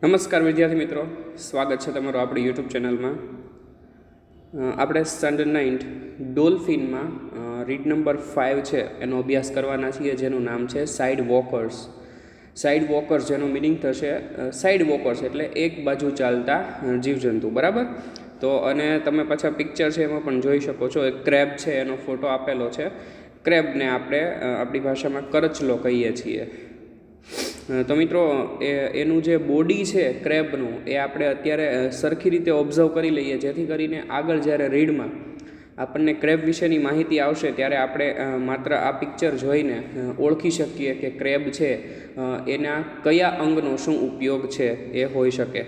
નમસ્કાર વિદ્યાર્થી મિત્રો, સ્વાગત છે તમારું આપણી યુટ્યુબ ચેનલમાં. આપણે સ્ટાન્ડર્ડ 9 ડોલ્ફિનમાં રીડ નંબર 5 છે એનો અભ્યાસ કરવાના છીએ, જેનું નામ છે સાઇડ વોકર્સ. સાઇડ વોકર્સ જેનું મિનિંગ થશે સાઇડ વોકર્સ એટલે એક બાજુ ચાલતા જીવજંતુ, બરાબર. તો અને તમે પાછા પિક્ચર છે એમાં પણ જોઈ શકો છો, એક ક્રેબ છે એનો ફોટો આપેલો છે. ક્રેબને આપણે આપણી ભાષામાં કરચલો કહીએ છીએ. તો મિત્રો એનું જે બોડી છે ક્રેબનું એ આપણે અત્યારે સરખી રીતે ઓબ્ઝર્વ કરી લઈએ, જેથી કરીને આગળ જ્યારે રીડમાં આપણને ક્રેબ વિશેની માહિતી આવશે ત્યારે આપણે માત્ર આ પિક્ચર જોઈને ઓળખી શકીએ કે ક્રેબ છે એના કયા અંગનો શું ઉપયોગ છે એ હોઈ શકે.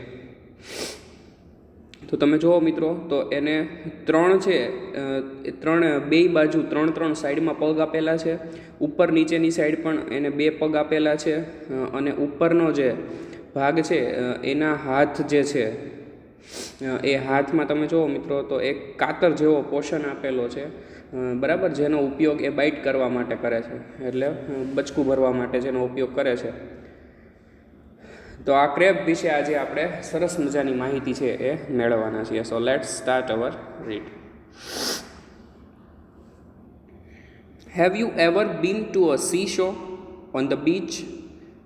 તો તમે જુઓ મિત્રો, તો એને બે બાજુ ત્રણ સાઈડમાં પગ આપેલા છે. ઉપર નીચેની સાઈડ પણ એને 2 પગ આપેલા છે, અને ઉપરનો જે ભાગ છે એના હાથ જે છે એ હાથમાં તમે જુઓ મિત્રો, તો એક કાતર જેવો પોર્શન આપેલો છે, બરાબર, જેનો ઉપયોગ એ બાઇટ કરવા માટે કરે છે, એટલે બચકું ભરવા માટે જેનો ઉપયોગ કરે છે. તો આ ક્રેબ વિશે આજે આપણે સરસ મજાની માહિતી છે એ મેળવવાના છીએ. So let's start our read. Have you ever been to a seashore? On the beach,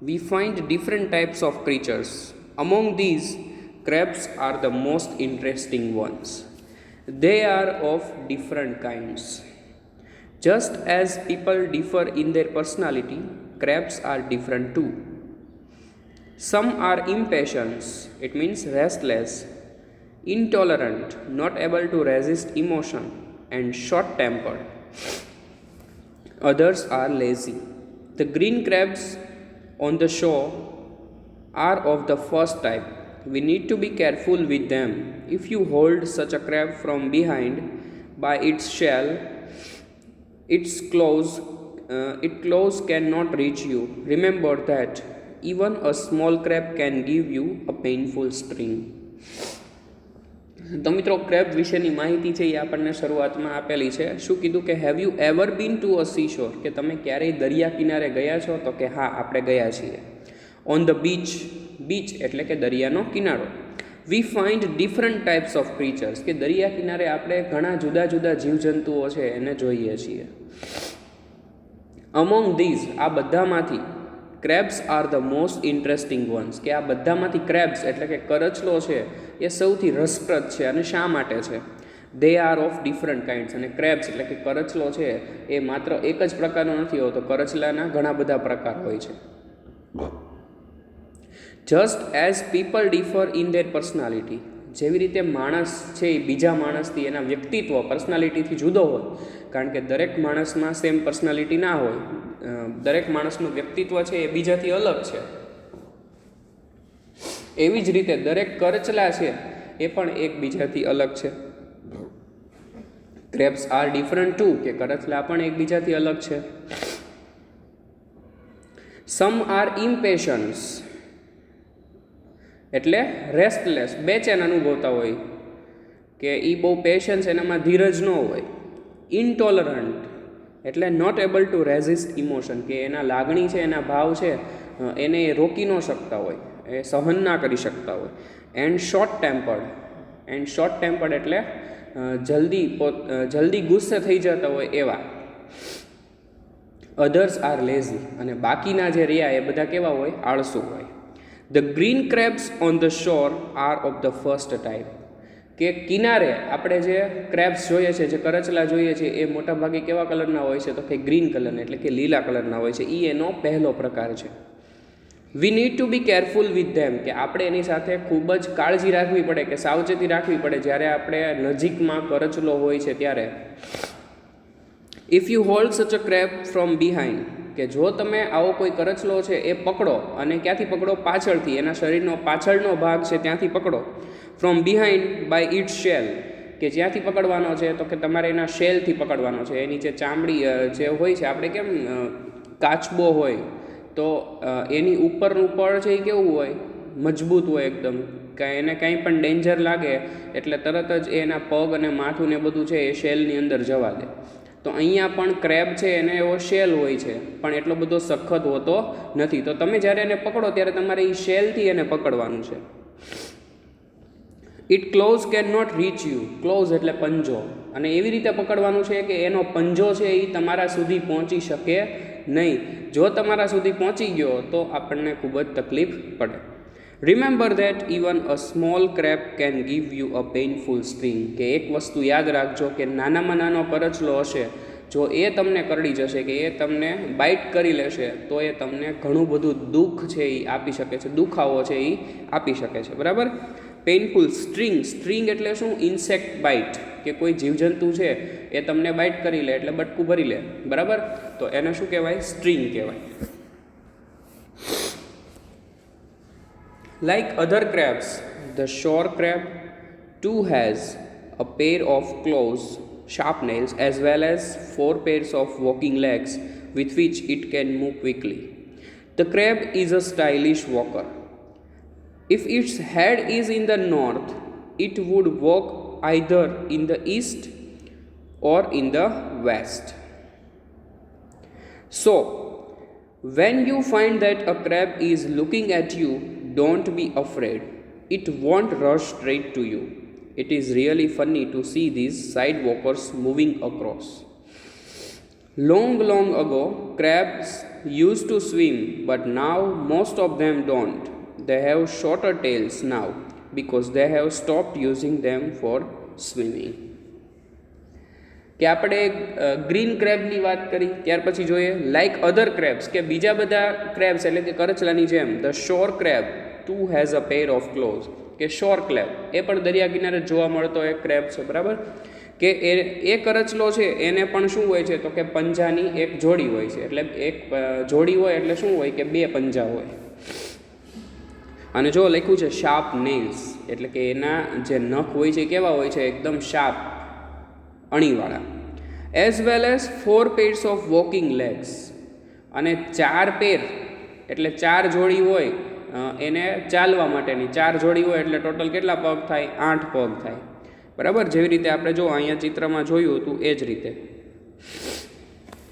we find different types of creatures. Among these, crabs are the most interesting ones. They are of different kinds. Just as people differ in their personality, crabs are different too. Some are impatient, it means restless, intolerant, not able to resist emotion, and short-tempered. Others are lazy. The green crabs on the shore are of the first type. We need to be careful with them. If you hold such a crab from behind by its shell, its claws cannot reach you. Remember that even a small crab can give you a painful sting. તો મિત્રો, crab વિશેની માહિતી છે એ આપણને શરૂઆતમાં આપેલી છે. શું કીધું કે have you ever been to a sea shore, કે તમે ક્યારેય દરિયા કિનારે ગયા છો? તો કે હા, આપણે ગયા છીએ. ઓન ધ બીચ, બીચ એટલે કે દરિયાનો કિનારો. વી ફાઇન્ડ ડિફરન્ટ ટાઈપ્સ ઓફ ક્રીચર્સ, કે દરિયા કિનારે આપણે ઘણા જુદા જુદા જીવજંતુઓ છે એને જોઈએ છીએ. અમોંગ ધીઝ, આ બધામાંથી, crabs are the most interesting once, કે આ બધામાંથી ક્રેબ્સ એટલે કે કરચલો છે એ સૌથી રસપ્રદ છે. અને શા માટે છે? They are of different kinds, અને ક્રેબ્સ એટલે કે કરચલો છે એ માત્ર એક જ પ્રકારનો નથી હોતો, કરચલાના ઘણા બધા પ્રકાર હોય છે. Just as people differ in their personality, જેવી રીતે માણસ છે એ બીજા માણસથી એના વ્યક્તિત્વ પર્સનાલિટીથી જુદો હોય, કારણ કે દરેક માણસમાં સેમ પર્સનાલિટી ના હોય, દરેક માણસનું વ્યક્તિત્વ છે એ બીજાથી અલગ છે. એવી જ રીતે દરેક કરચલા છે એ પણ એકબીજાથી અલગ છે. ક્રેબ્સ આર ડિફરન્ટ ટુ, કે કરચલા પણ એકબીજાથી અલગ છે. સમ આર ઇમ્પેશન્સ, એટલે રેસ્ટલેસ, બેચેન અનુભવતા હોય, કે એ બહુ પેશન્સ એનામાં ધીરજ ન હોય. ઇન્ટોલરન્ટ એટલે not able to resist emotion, કે એના લાગણી છે, એના ભાવ છે એને એ રોકી ન શકતા હોય, એ સહન ના કરી શકતા હોય. એન્ડ શોર્ટ ટેમ્પર્ડ એટલે જલ્દી ગુસ્સે થઈ જતા હોય એવા. અધર્સ આર લેઝી, અને બાકીના જે રહ્યા એ બધા કેવા હોય? આળસુ હોય. The green crabs on the shore are of the first type, કે કિનારે આપણે જે ક્રેબ્સ જોઈએ છે, જે કરચલા જોઈએ છે, એ મોટાભાગે કેવા કલરના હોય છે? તો કે ગ્રીન કલરના, એટલે કે લીલા કલરના હોય છે. એ એનો પહેલો પ્રકાર છે. We need to be careful with them, કે આપણે એની સાથે ખૂબ જ કાળજી રાખવી પડે, કે સાવચેતી રાખવી પડે જ્યારે આપણે નજીકમાં કરચલો હોય છે ત્યારે. ઇફ યુ હોલ્ડ સચ અ ક્રેબ ફ્રોમ બિહાઇન્ડ, કે જો તમે આવો કોઈ કરચલો છે એ પકડો, અને ક્યાંથી પકડો? પાછળથી, એના શરીરનો પાછળનો ભાગ છે ત્યાંથી પકડો. From behind by its shell, કે જ્યાંથી પકડવાનો છે? તો કે તમારે એના શેલથી પકડવાનો છે. એની જે ચામડી જે હોય છે, આપણે કેમ કાચબો હોય તો એની ઉપરનું પડ છે એ કેવું હોય? મજબૂત હોય એકદમ, કે એને કંઈ પણ ડેન્જર લાગે એટલે તરત જ એના પગ અને માથું ને બધું છે એ શેલની અંદર જવા દે. તો અહીંયા પણ ક્રેબ છે એને એવો શેલ હોય છે, પણ એટલો બધો સખત હોતો નથી. તો તમે જ્યારે એને પકડો ત્યારે તમારે એ શેલથી એને પકડવાનું છે. It claws can not reach you. Claws એટલે પંજો, અને એવી રીતે પકડવાનું છે કે એનો પંજો છે એ તમારા સુધી પહોંચી શકે નહીં. જો તમારા સુધી પહોંચી ગયો તો આપણને ખૂબ જ તકલીફ પડે. Remember that even a small crab can give you a painful sting. કે એક વસ્તુ યાદ રાખજો કે નાનામાં નાનો કરચલો હશે, જો એ તમને કરડી જશે, કે એ તમને બાઇટ કરી લેશે, તો એ તમને ઘણું બધું દુઃખ છે એ આપી શકે છે, દુખાવો છે એ આપી શકે છે. બરાબર. Painful string. સ્ટ્રિંગ એટલે શું? ઇન્સેક્ટ બાઇટ, કે કોઈ જીવજંતુ છે એ તમને બાઇટ કરી લે એટલે બટકું ભરી લે. બરાબર. તો એને શું કહેવાય? સ્ટ્રિંગ કહેવાય. Like other crabs, the shore crab too has a pair of claws, sharp nails, as well as 4 pairs of walking legs with which it can move quickly. The crab is a stylish walker. If its head is in the north, it would walk either in the east or in the west. So, when you find that a crab is looking at you, don't be afraid. It won't rush straight to you. It is really funny to see these sidewalkers moving across. Long ago, crabs used to swim, but now most of them don't. They have shorter tails now because they have stopped using them for swimming. કે આપણે green ક્રેબની વાત કરી, ત્યાર પછી જોઈએ like અધર crabs, કે બીજા બધા ક્રેબ્સ એટલે કે કરચલાની જેમ the shore crab too has a pair of claws, કે શોર ક્રેબ એ પણ દરિયા કિનારે જોવા મળતો એક ક્રેબ છે. બરાબર. કે એ કરચલો છે એને પણ શું હોય છે? તો કે પંજાની એક જોડી હોય છે. એટલે એક જોડી હોય એટલે શું હોય? કે 2 પંજા હોય. અને જો લખ્યું છે શાર્પ નેલ્સ, એટલે કે એના જે નખ હોય છે કેવા હોય છે? એકદમ શાર્પ, અણીવાળા. As well as 4 pairs of walking legs, અને 4 પેર એટલે 4 જોડી હોય એને ચાલવા માટેની. 4 જોડી હોય એટલે ટોટલ કેટલા પગ થાય? 8 પગ થાય. બરાબર. જેવી રીતે આપણે જો અહીંયા ચિત્રમાં જોયું હતું એ જ રીતે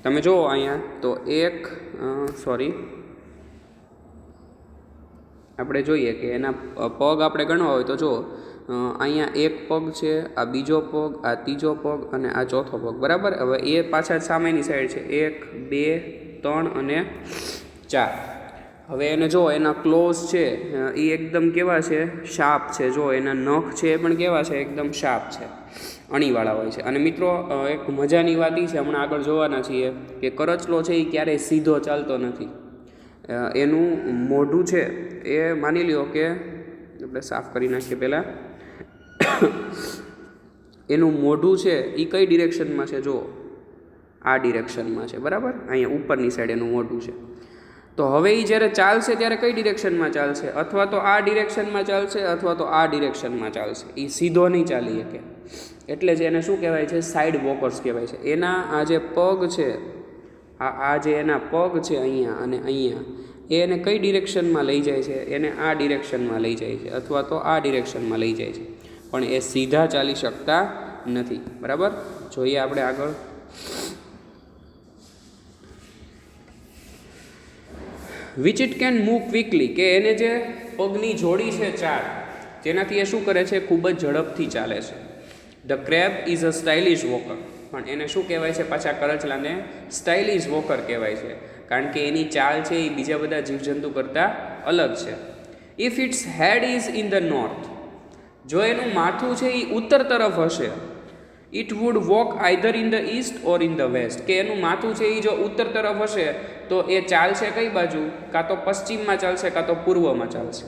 તમે જુઓ અહીંયા તો આપણે જોઈએ કે એના પગ આપણે ગણવા હોય તો જો અહીંયા 1 પગ છે, આ બીજો પગ, આ ત્રીજો પગ અને આ ચોથો પગ. બરાબર. હવે એ પાછા સામેની સાઈડ છે 1, 2, 3 અને 4. હવે એને જો એના ક્લોઝ છે એ એકદમ કેવા છે? શાર્પ છે. જો એના નખ છે એ પણ કેવા છે? એકદમ શાર્પ છે, અણીવાળા હોય છે. અને મિત્રો એક મજાની વાત એ છે, હમણાં આગળ જોવાના છીએ, કે કરચલો છે એ ક્યારેય સીધો ચાલતો નથી. એનું મોઢું છે એ માની લ્યો કે આપણે સાફ કરી નાખીએ પહેલાં. એનું મોઢું છે એ કઈ ડિરેક્શનમાં છે? જો આ ડિરેક્શનમાં છે. બરાબર. અહીંયા ઉપરની સાઈડ એનું મોઢું છે. તો હવે એ જ્યારે ચાલશે ત્યારે કઈ ડિરેક્શનમાં ચાલશે? અથવા તો આ ડિરેક્શનમાં ચાલશે અથવા તો આ ડિરેક્શનમાં ચાલશે. એ સીધો નહીં ચાલી શકે. એટલે જ એને શું કહેવાય છે? સાઈડ વોકર્સ કહેવાય છે. એના આ જે પગ છે, આ જે એના પગ છે અહીંયા અને અહીંયા, એ એને કઈ ડિરેક્શનમાં લઈ જાય છે? એને આ ડિરેક્શનમાં લઈ જાય છે અથવા તો આ ડિરેક્શનમાં લઈ જાય છે, પણ એ સીધા ચાલી શકતા નથી. બરાબર. જોઈએ આપણે આગળ. Which it can move quickly, કે એને જે પગની જોડી છે 4, જેનાથી એ શું કરે છે? ખૂબ જ ઝડપથી ચાલે છે. The crab is a stylish walker. પણ એને શું કહેવાય છે? પાછા કરચલાને સ્ટાઇલિશ વોકર કહેવાય છે, કારણ કે એની ચાલ છે એ બીજા બધા જીવજંતુ કરતાં અલગ છે. If its head is in the north, જો એનું માથું છે એ ઉત્તર તરફ હશે, it would walk either in the east or in the west, કે એનું માથું છે એ જો ઉત્તર તરફ હશે તો એ ચાલશે કઈ બાજુ? કાં તો પશ્ચિમમાં ચાલશે કાં તો પૂર્વમાં ચાલશે.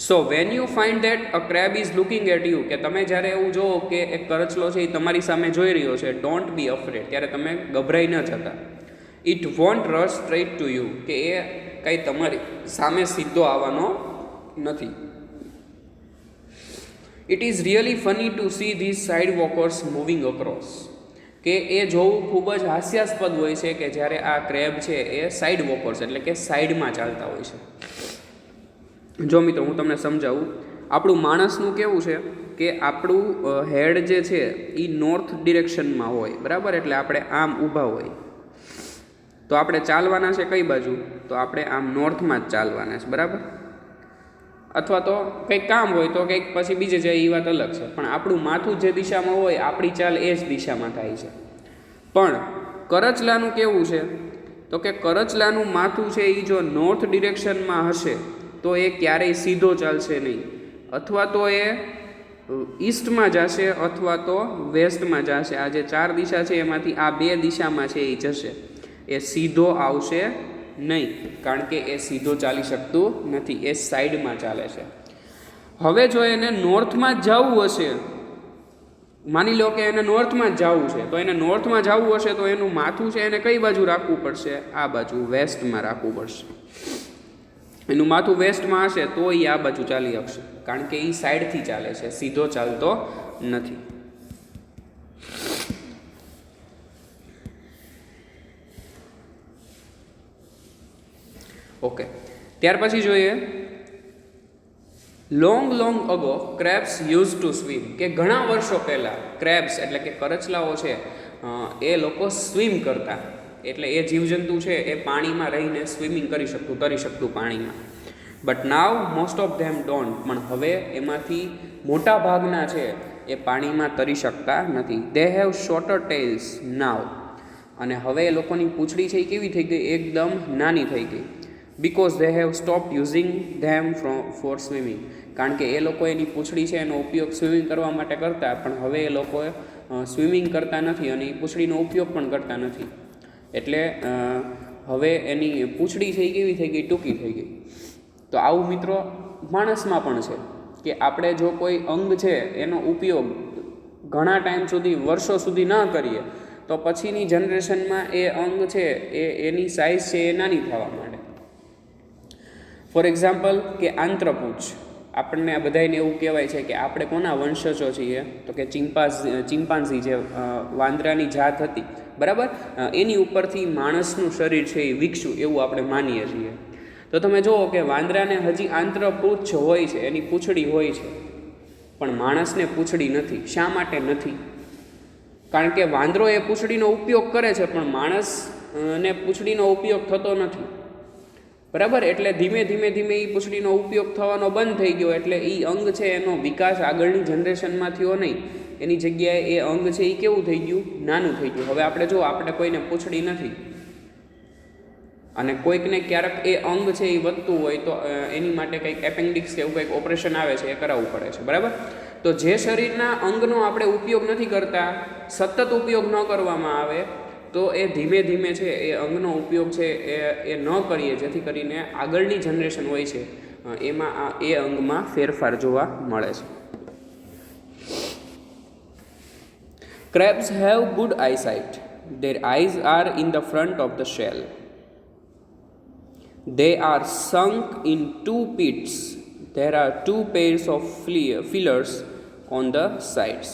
So when you find that a crab is looking at you, કે તમે જ્યારે એવું જુઓ કે એક કરચલો છે એ તમારી સામે જોઈ રહ્યો છે, ડોન્ટ બી અફ્રેડ, ત્યારે તમે ગભરાઈ ન જતા. It won't rush straight to you, કે એ કંઈ તમારી સામે સીધો આવવાનો નથી. It is really funny to see these side walkers moving across, કે એ જોવું ખૂબ જ હાસ્યાસ્પદ હોય છે કે જ્યારે આ ક્રેબ છે એ સાઇડ વોકર્સ એટલે કે સાઈડમાં ચાલતા હોય છે. જો મિત્રો હું તમને સમજાવું. આપણું માણસનું કેવું છે કે આપણું હેડ જે છે એ નોર્થ ડિરેક્શનમાં હોય, બરાબર. એટલે આપણે આમ ઊભા હોય તો આપણે ચાલવાના છે કઈ બાજુ, તો આપણે આમ નોર્થમાં જ ચાલવાના છે, બરાબર. અથવા તો કંઈક કામ હોય તો કંઈક પછી બીજે જાય, એ વાત અલગ છે. પણ આપણું માથું જે દિશામાં હોય આપણી ચાલ એ જ દિશામાં થાય છે. પણ કરચલાનું કેવું છે તો કે કરચલાનું માથું છે એ જો નોર્થ ડિરેક્શનમાં હશે તો એ ક્યારેય સીધો ચાલશે નહીં, અથવા તો એ ઈસ્ટમાં જશે અથવા તો વેસ્ટમાં જશે. આ જે 4 દિશા છે એમાંથી આ 2 દિશામાં છે એ જશે, એ સીધો આવશે નહીં, કારણ કે એ સીધો ચાલી શકતું નથી, એ સાઈડમાં ચાલે છે. હવે જો એને નોર્થમાં જ જવું હશે, માની લો કે એને નોર્થમાં જ જવું છે, તો એને નોર્થમાં જવું હશે તો એનું માથું છે એને કઈ બાજુ રાખવું પડશે, આ બાજુ વેસ્ટમાં રાખવું પડશે. એનું માથું વેસ્ટમાં હશે તો એ આ બાજુ ચાલી શકશે, કારણ કે એ સાઈડથી ચાલે છે, સીધો ચાલતો નથી. ઓકે, ત્યાર પછી જોઈએ long ago crabs use to swim, કે ઘણા વર્ષો પહેલાં ક્રેબ્સ એટલે કે કરચલાઓ છે એ લોકો સ્વિમ કરતા. એટલે એ જીવજંતુ છે એ પાણીમાં રહીને સ્વિમિંગ કરી શકતું, તરી શકતું પાણીમાં. But now most of them don't, પણ હવે એમાંથી મોટા ભાગના છે એ પાણીમાં તરી શકતા નથી. દે હેવ શોર્ટર ટેલ્સ નાવ, અને હવે એ લોકોની પૂંછડી છે એ કેવી થઈ ગઈ, એકદમ નાની થઈ ગઈ. Because they have stop using them four swimming, કારણ કે એ લોકો એની પૂંછડી છે એનો ઉપયોગ સ્વિમિંગ કરવા માટે કરતા, પણ હવે એ લોકો સ્વિમિંગ કરતા નથી અને એ પૂંછડીનો ઉપયોગ પણ કરતા નથી. એટલે હવે એની પૂંછડી છે એ કેવી થઈ ગઈ, ટૂંકી થઈ ગઈ. તો આવું મિત્રો માણસમાં પણ છે કે આપણે જો કોઈ અંગ છે એનો ઉપયોગ ઘણા ટાઈમ સુધી, વર્ષો સુધી ન કરીએ તો પછીની જનરેશનમાં એ અંગ છે એની સાઇઝ છે એ નાની થવા માંડે. ફોર એક્ઝામ્પલ કે આંત્રપૂંછ, આપણને આ બધાને એવું કહેવાય છે કે આપણે કોના વંશજો છીએ, તો કે ચિમ્પાન્ઝી જે વાંદરાની જાત હતી, બરાબર, એની ઉપરથી માણસનું શરીર છે એ વિકસ્યું એવું આપણે માનીએ છીએ. તો તમે જુઓ કે વાંદરાને હજી આંત્રપૂંછ હોય છે, એની પૂંછડી હોય છે, પણ માણસને પૂંછડી નથી. શા માટે નથી? કારણ કે વાંદરો એ પૂંછડીનો ઉપયોગ કરે છે પણ માણસને પૂંછડીનો ઉપયોગ થતો નથી, બરાબર. એટલે ધીમે ધીમે એ પૂંછડીનો ઉપયોગ થવાનો બંધ થઈ ગયો, એટલે એ અંગ છે એનો વિકાસ આગળની જનરેશનમાં થયો નહીં, એની જગ્યાએ એ અંગ છે એ કેવું થઈ ગયું, નાનું થઈ ગયું. હવે આપણે જો આપણે કોઈને પૂંછડી નથી અને કોઈકને ક્યારેક એ અંગ છે એ વધતું હોય તો એની માટે કંઈક એપેન્ડિક્સ કે એવું કંઈક ઓપરેશન આવે છે, એ કરાવવું પડે છે, બરાબર. તો જે શરીરના અંગનો આપણે ઉપયોગ નથી કરતા, સતત ઉપયોગ ન કરવામાં આવે તો એ ધીમે ધીમે છે એ અંગનો ઉપયોગ છે એ ન કરીએ, જેથી કરીને આગળની જનરેશન હોય છે એમાં એ અંગમાં ફેરફાર જોવા મળે છે. Crabs have good eyesight. Their eyes are in the front of the shell. They are sunk in 2 pits. There are 2 pairs of feelers on the sides.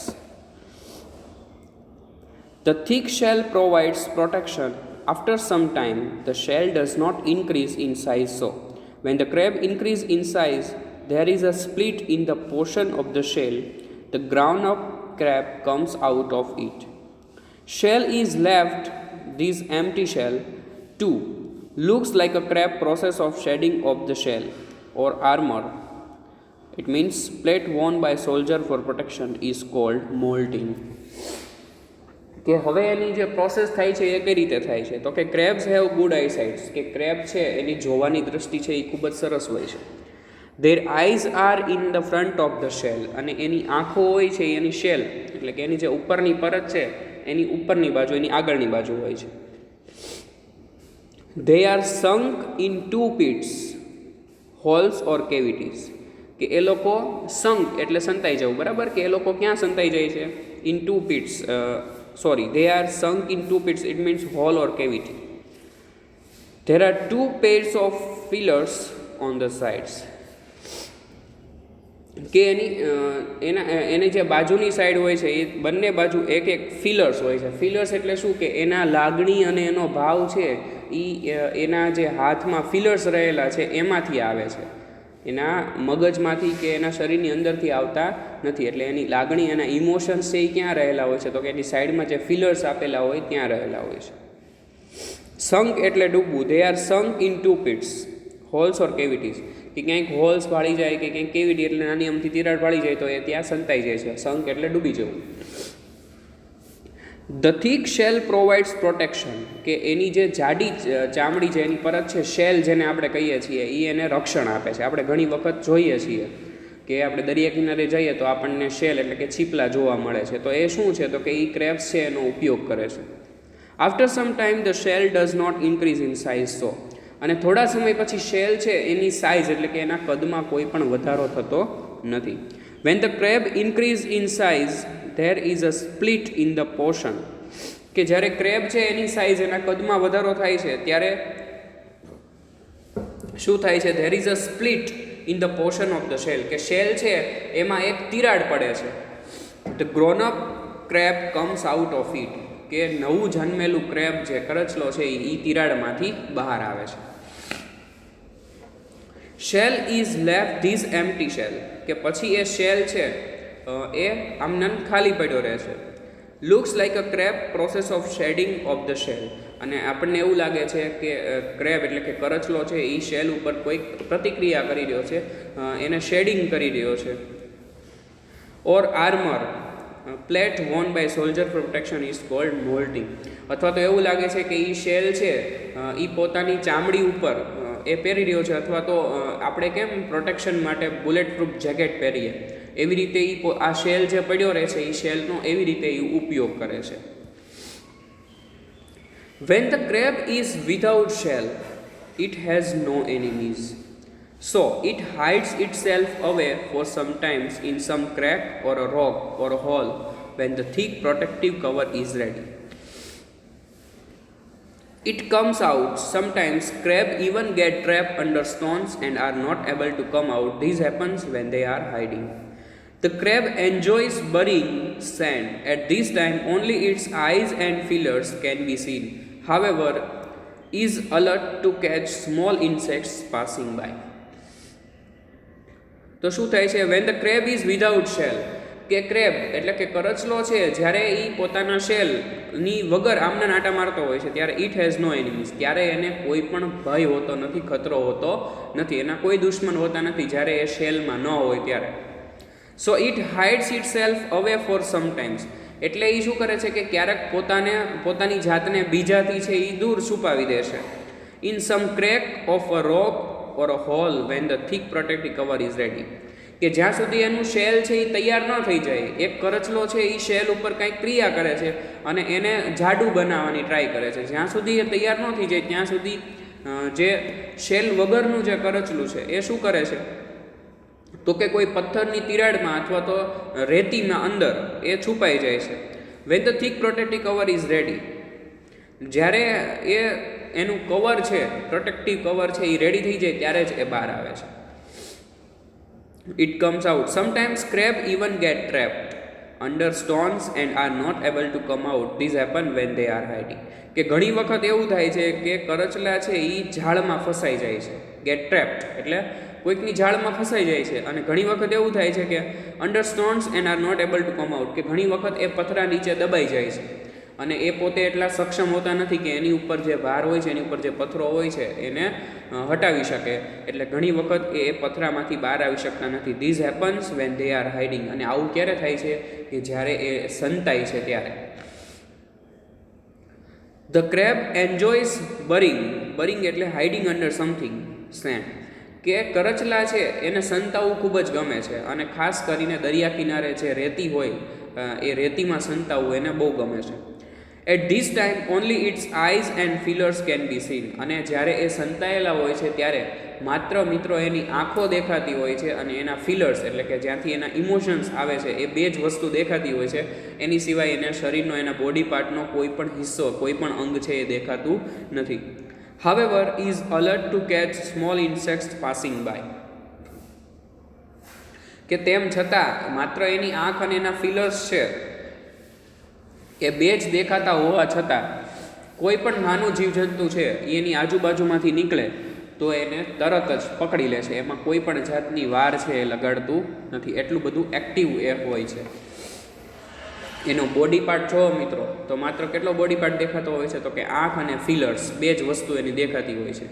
The thick shell provides protection. After some time, the shell does not increase in size. So, when the crab increases in size, there is a split in the portion of the shell. The grown-up crab comes out of it. Shell is left. This empty shell, too, looks like a crab process of shedding of the shell or armor. It means plate worn by soldier for protection is called molting. કે હવે એની જે process થાય છે એ કઈ રીતે થાય છે, તો કે ક્રેબ્સ હેવ ગુડ આઈસાઇટ્સ, કે ક્રેબ છે એની જોવાની દૃષ્ટિ છે એ ખૂબ જ સરસ હોય છે. Their eyes are in the front of the shell, અને એની આંખો હોય છે એની શેલ એટલે કે એની જે ઉપરની પરત છે એની ઉપરની બાજુ, એની આગળની બાજુ હોય છે. They are sunk in 2 pits, holes or cavities, કે એ લોકો સંક એટલે સંતાઈ જવું, બરાબર, કે એ લોકો ક્યાં સંતાઈ જાય છે, in 2 pits, they are sunk in 2 pits, it means hole or cavity. There are 2 pairs of feelers on the sides, કે એની જે બાજુની સાઈડ હોય છે એ બંને બાજુ એક ફિલર્સ હોય છે. ફિલર્સ એટલે શું, કે એના લાગણી અને એનો ભાવ છે એ એના જે હાથમાં ફિલર્સ રહેલા છે એમાંથી આવે છે. એના મગજમાંથી કે એના શરીરની અંદરથી આવતા નથી. એટલે એની લાગણી, એના ઇમોશન્સ છે એ ક્યાં રહેલા હોય છે? તો કે એની સાઈડમાં જે ફિલર્સ આપેલા હોય ત્યાં રહેલા હોય છે. સંક એટલે ડૂબવું. They are sunk into pits, holes or cavities. કે ક્યાંક હોલ્સ પાડી જાય કે ક્યાંક કેવિટી એટલે નાની અમથી તિરાડ પાડી જાય તો એ ત્યાં સંતાઈ જાય છે. સંક એટલે ડૂબી જવું. The thick shell provides protection. કે એની જે જાડી ચામડી છે, એની પરત છે, શેલ જેને આપણે કહીએ છીએ, એ એને રક્ષણ આપે છે. આપણે ઘણી વખત જોઈએ છીએ કે આપણે દરિયા કિનારે જઈએ તો આપણને શેલ એટલે કે છીપલા જોવા મળે છે. તો એ શું છે? તો કે એ ક્રેબ્સ છે એનો ઉપયોગ કરે છે. After some time the shell does not increase in size. So અને થોડા સમય પછી શેલ છે એની સાઇઝ એટલે કે એના કદમાં કોઈ પણ વધારો થતો નથી. Van the crab increase in size there is a split in the portion. કે જ્યારે ક્રેબ છે એની સાઇઝ, એના કદમાં વધારો થાય છે ત્યારે શું થાય છે? There is a split in the portion of the shell. કે શેલ છે એમાં એક તિરાડ પડે છે. The grown up crab comes out of it. કે નવું જન્મેલું ક્રેબ જે કરચલો છે એ તિરાડમાંથી બહાર આવે છે. Shell is left this empty shell. કે પછી એ શેલ છે એ આમનામ ખાલી પડ્યો રહે છે. Looks like a crab process of shedding of the shell. અને આપણને એવું લાગે છે કે ક્રેબ એટલે કે કરચલો છે એ શેલ ઉપર કોઈક પ્રતિક્રિયા કરી રહ્યો છે, એને શેડિંગ કરી રહ્યો છે. Or armour plate worn by soldier protection is called moulting. અથવા તો એવું લાગે છે કે એ શેલ છે એ પોતાની ચામડી ઉપર એ પહેરી રહ્યો છે, અથવા તો આપણે કેમ પ્રોટેક્શન માટે બુલેટ પ્રૂફ જેકેટ પહેરીએ એવી રીતે આ શેલ જે પડ્યો રહે છે એ શેલનો એવી રીતે એ ઉપયોગ કરે છે. When the crab is without shell it has no enemies. So it hides itself away for some times in some crack or a rock or a hole when the thick protective cover is ready. It comes out. Sometimes crab even get trapped under stones and are not able to come out. This happens when they are hiding. The crab enjoys burying sand. At this time only its eyes and feelers can be seen. However, is alert to catch small insects passing by. તો શું થાય છે? When the crab is without shell. કે crab એટલે કે કરચલો છે જ્યારે એ પોતાના શેલની વગર આમના નાટા મારતો હોય છે ત્યારે ઇટ હેઝ નો એનિમીઝ. ત્યારે એને કોઈ પણ ભય હોતો નથી, ખતરો હોતો નથી, એના કોઈ દુશ્મન હોતા નથી જ્યારે એ શેલમાં ન હોય ત્યારે. સો ઇટ હાઇડ્સ ઇટ સેલ્ફ અવે ફોર સમ ટાઈમ્સ. એટલે એ શું કરે છે કે ક્યારેક પોતાની જાતને બીજાથી છે એ દૂર છુપાવી દે છે. In some crack of a rock or a hole when the thick protective cover is ready. કે જ્યાં સુધી એનું શેલ છે એ તૈયાર ન થઈ જાય. એક કરચલો છે એ શેલ ઉપર કંઈક ક્રિયા કરે છે અને એને જાડું બનાવવાની ટ્રાય કરે છે. જ્યાં સુધી એ તૈયાર ન થઈ જાય ત્યાં સુધી જે શેલ વગરનું જે કરચલું છે એ શું કરે છે? તો કે કોઈ પથ્થરની તિરાડમાં અથવા તો રેતીમાં અંદર એ છુપાઈ જાય છે. When the thick protective cover is ready. જ્યારે એનું કવર છે, પ્રોટેક્ટિવ કવર છે એ રેડી થઈ જાય ત્યારે જ એ બહાર આવે છે. It comes out. Sometimes crab even get trapped under stones and are not able to come out. This happen when they are hiding. કે ઘણી વખત એવું થાય છે કે કરચલા છે એ ઝાડમાં ફસાઈ જાય છે. ગેટ ટ્રેપ્ડ એટલે કોઈકની ઝાડમાં ફસાઈ જાય છે. અને ઘણી વખત એવું થાય છે કે under stones and are not able to come out. કે ઘણી વખત એ પથરા નીચે દબાઈ જાય છે અને એ પોતે એટલા સક્ષમ હોતા નથી કે એની ઉપર જે ભાર હોય છે, એની ઉપર જે પથ્થરો હોય છે એને હટાવી શકે. એટલે ઘણી વખત એ પથરામાંથી બહાર આવી શકતા નથી. These happens when they are hiding. અને આવું ક્યારે થાય છે? કે જ્યારે એ સંતાય છે ત્યારે. The crab એન્જોયસ બરિંગ. બરિંગ એટલે હાઇડિંગ અંડર સમથિંગ સેન્ડ. કે કરચલા છે એને સંતાવવું ખૂબ જ ગમે છે અને ખાસ કરીને દરિયા કિનારે જે રેતી હોય એ રેતીમાં સંતાવવું એને બહુ ગમે છે. At this time only its eyes and feelers can be seen. અને જ્યારે એ સંતાયેલા હોય છે ત્યારે માત્ર મિત્રો એની આંખો દેખાતી હોય છે અને એના ફીલર્સ એટલે કે જ્યાંથી એના ઇમોશન્સ આવે છે એ બે જ વસ્તુ દેખાતી હોય છે. એની સિવાય એને શરીરનો, એના બોડી પાર્ટનો કોઈ પણ હિસ્સો, કોઈ પણ અંગ છે એ દેખાતું નથી. However, is alert to catch small insects passing by. કે તેમ છતાં માત્ર એની આંખ અને એના ફીલર્સ છે એ બે જ દેખાતા હોવા છતાં કોઈ પણ નાનું જીવજંતુ છે એની આજુબાજુમાંથી નીકળે તો એને તરત જ પકડી લે છે, એમાં કોઈ પણ જાતની વાર છે એ લગાડતું નથી, એટલું બધું એક્ટિવ એ હોય છે. એનો બોડી પાર્ટ જોવો મિત્રો તો માત્ર કેટલો બોડી પાર્ટ દેખાતો હોય છે, તો કે આંખ અને ફિલર્સ બે જ વસ્તુ એની દેખાતી હોય છે.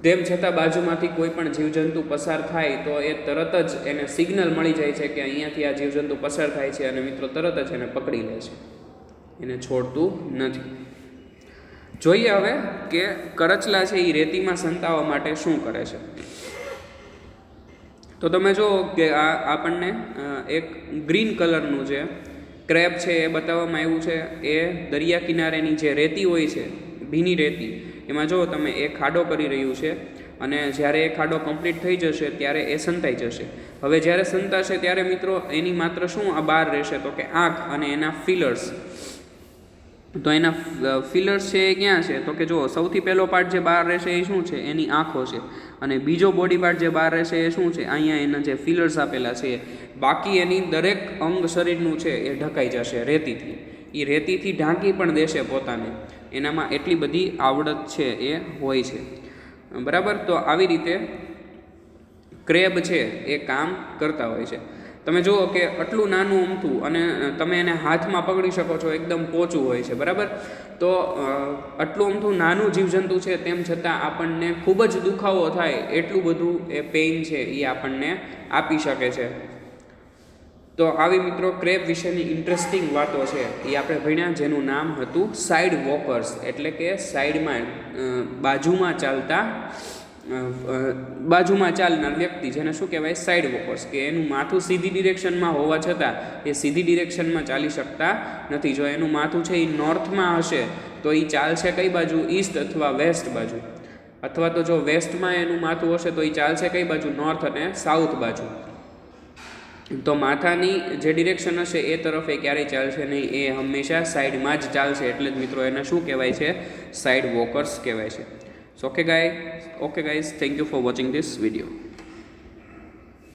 તેમ છતાં બાજુમાંથી કોઈ પણ જીવજંતુ પસાર થાય તો એ તરત જ એને સિગ્નલ મળી જાય છે કે અહીંયાથી આ જીવજંતુ પસાર થાય છે, અને મિત્રો તરત જ એને પકડી લે છે, એને છોડતું નથી. જોઈએ હવે કે કરચલા છે એ રેતીમાં સંતાવવા માટે શું કરે છે. તો તમે જુઓ કે આ આપણને એક ગ્રીન કલરનું જે ક્રેબ છે એ બતાવવામાં આવ્યું છે. એ દરિયા કિનારેની જે રેતી હોય છે, ભીની રેતી, એમાં જો તમે એ ખાડો કરી રહ્યું છે, અને જ્યારે એ ખાડો કમ્પ્લીટ થઈ જશે ત્યારે એ સંતાઈ જશે. હવે જ્યારે સંતાશે ત્યારે મિત્રો એની માત્ર શું આ બહાર રહેશે, તો કે આંખ અને એના ફિલર્સ. તો એના ફિલર્સ છે એ ક્યાં છે, તો કે જો સૌથી પહેલો પાર્ટ જે બહાર રહેશે એ શું છે, એની આંખો છે, અને બીજો બોડી પાર્ટ જે બહાર રહેશે એ શું છે, અહીંયા એના જે ફિલર્સ આપેલા છે. બાકી એની દરેક અંગ શરીરનું છે એ ઢકાઈ જશે રેતીથી. એ રેતીથી ઢાંકી પણ દેશે પોતાને, એનામાં એટલી બધી આવડત છે એ હોય છે, બરાબર. તો આવી રીતે ક્રેબ છે એ કામ કરતા હોય છે. તમે જુઓ કે આટલું નાનું અમથું, અને તમે એને હાથમાં પકડી શકો છો, એકદમ પોચું હોય છે, બરાબર. તો આટલું અમથું નાનું જીવજંતુ છે, તેમ છતાં આપણને ખૂબ જ દુખાવો થાય એટલું બધું એ પેઇન છે એ આપણને આપી શકે છે. તો આવી મિત્રો ક્રેબ વિશેની ઇન્ટરેસ્ટિંગ વાતો છે એ આપણે ભણ્યા, જેનું નામ હતું સાઇડ વોકર્સ, એટલે કે સાઈડમાં બાજુમાં ચાલનાર વ્યક્તિ, જેને શું કહેવાય, સાઇડ વોકર્સ. કે એનું માથું સીધી ડિરેક્શનમાં હોવા છતાં એ સીધી ડિરેક્શનમાં ચાલી શકતા નથી. જો એનું માથું છે એ નોર્થમાં હશે તો એ ચાલશે કઈ બાજુ, ઈસ્ટ અથવા વેસ્ટ બાજુ, અથવા તો જો વેસ્ટમાં એનું માથું હશે તો એ ચાલશે કઈ બાજુ, નોર્થ અને સાઉથ બાજુ. તો માથાની જે ડિરેક્શન હશે એ તરફ એ ક્યારેય ચાલશે નહીં, એ હંમેશા સાઈડમાં જ ચાલશે. એટલે જ મિત્રો એને શું કહેવાય છે, સાઇડ વોકર્સ કહેવાય છે. So okay guys, thank you for watching this video.